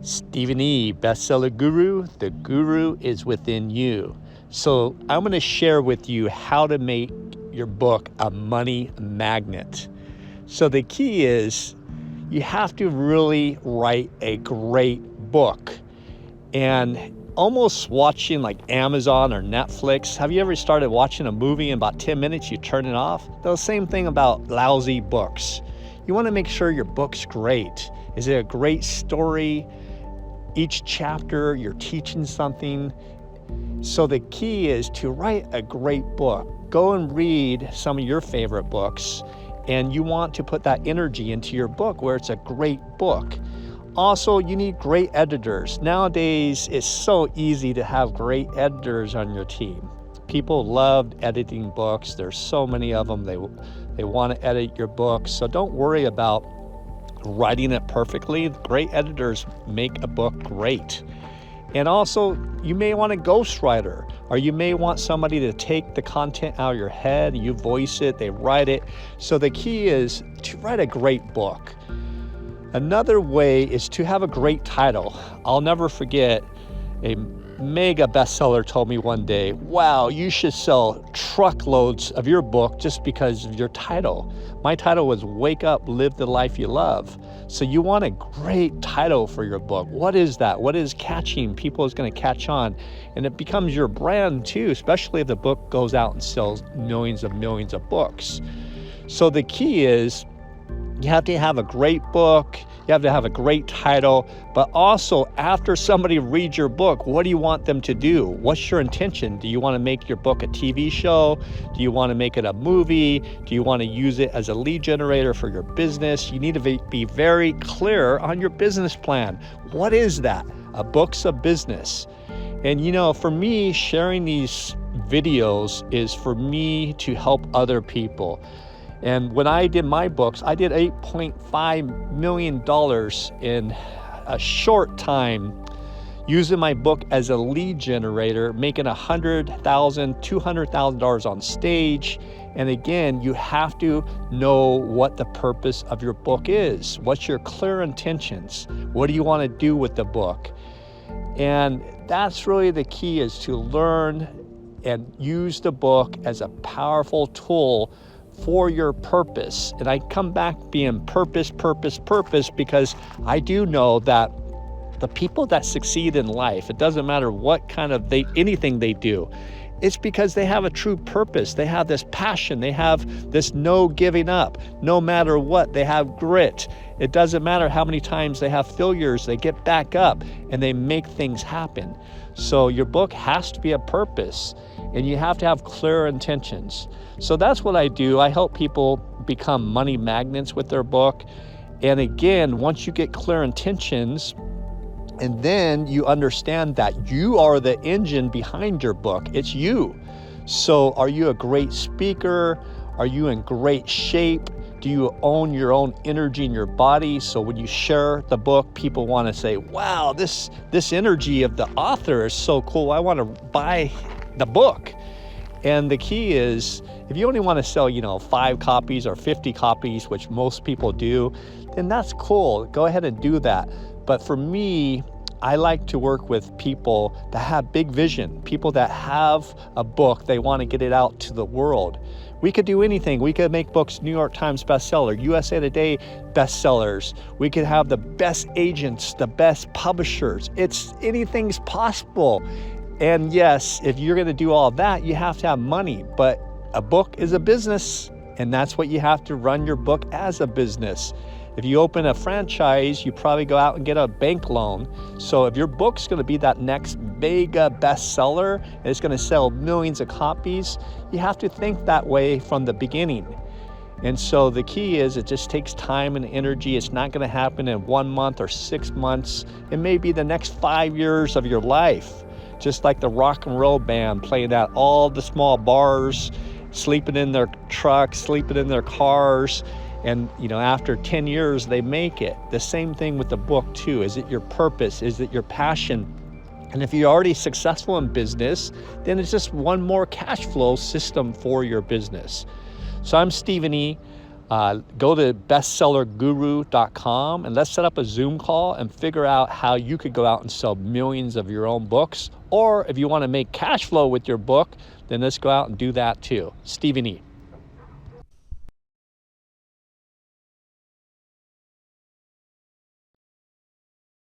Stephen E., Bestseller Guru, the guru is within you. So I'm going to share with you how to make your book a money magnet. So the key is you have to really write a great book. And almost watching like Amazon or Netflix, have you ever started watching a movie in about 10 minutes, you turn it off? The same thing about lousy books. You want to make sure your book's great. Is it a great story? Each chapter, you're teaching something. So the key is to write a great book. Go and read some of your favorite books, and you want to put that energy into your book where it's a great book. Also, you need great editors. Nowadays, it's so easy to have great editors on your team. People love editing books. There's so many of them. They want to edit your book. So don't worry about writing it perfectly. Great editors make a book great. And also, you may want a ghostwriter, or you may want somebody to take the content out of your head, you voice it, they write it. So the key is to write a great book. Another way is to have a great title. I'll never forget, a mega bestseller told me one day, wow, you should sell truckloads of your book just because of your title. My title was Wake Up, Live the Life You Love. So you want a great title for your book. What is that? What is catching? People is going to catch on. And it becomes your brand too, especially if the book goes out and sells millions of books. So the key is you have to have a great book. You have to have a great title, but also after somebody reads your book, what do you want them to do? What's your intention? Do you want to make your book a TV show? Do you want to make it a movie? Do you want to use it as a lead generator for your business? You need to be very clear on your business plan. What is that? A book's a business. And for me, sharing these videos is for me to help other people. And when I did my books, I did $8.5 million in a short time using my book as a lead generator, making $100,000, $200,000 on stage. And again, you have to know what the purpose of your book is. What's your clear intentions? What do you want to do with the book? And that's really the key, is to learn and use the book as a powerful tool for your purpose. And I come back being purpose, because I do know that the people that succeed in life, it doesn't matter what kind of anything they do, it's because they have a true purpose. They have this passion. They have this no giving up. No matter what, they have grit. It doesn't matter how many times they have failures, they get back up and they make things happen. So your book has to be a purpose, and you have to have clear intentions. So that's what I do. I help people become money magnets with their book. And again, once you get clear intentions, and then you understand that you are the engine behind your book. It's you. So are you a great speaker? Are you in great shape? Do you own your own energy in your body? So when you share the book, people want to say, wow, this energy of the author is so cool. I want to buy the book. And the key is, if you only want to sell, 5 copies or 50 copies, which most people do, then that's cool. Go ahead and do that. But for me, I like to work with people that have big vision, people that have a book, they want to get it out to the world. We could do anything. We could make books New York Times bestseller, USA Today bestsellers. We could have the best agents, the best publishers. Anything's possible. And yes, if you're going to do all that, you have to have money. But a book is a business, and that's what you have to run your book as a business. If you open a franchise, you probably go out and get a bank loan. So if your book's going to be that next mega bestseller, and it's going to sell millions of copies, you have to think that way from the beginning. And so the key is, it just takes time and energy. It's not going to happen in 1 month or 6 months. It may be the next 5 years of your life. Just like the rock and roll band playing at all the small bars, sleeping in their trucks, sleeping in their cars. And, after 10 years, they make it. The same thing with the book too. Is it your purpose? Is it your passion? And if you're already successful in business, then it's just one more cash flow system for your business. So I'm Stephen E. Go to bestsellerguru.com and let's set up a Zoom call and figure out how you could go out and sell millions of your own books. Or if you want to make cash flow with your book, then let's go out and do that too. Stephen E.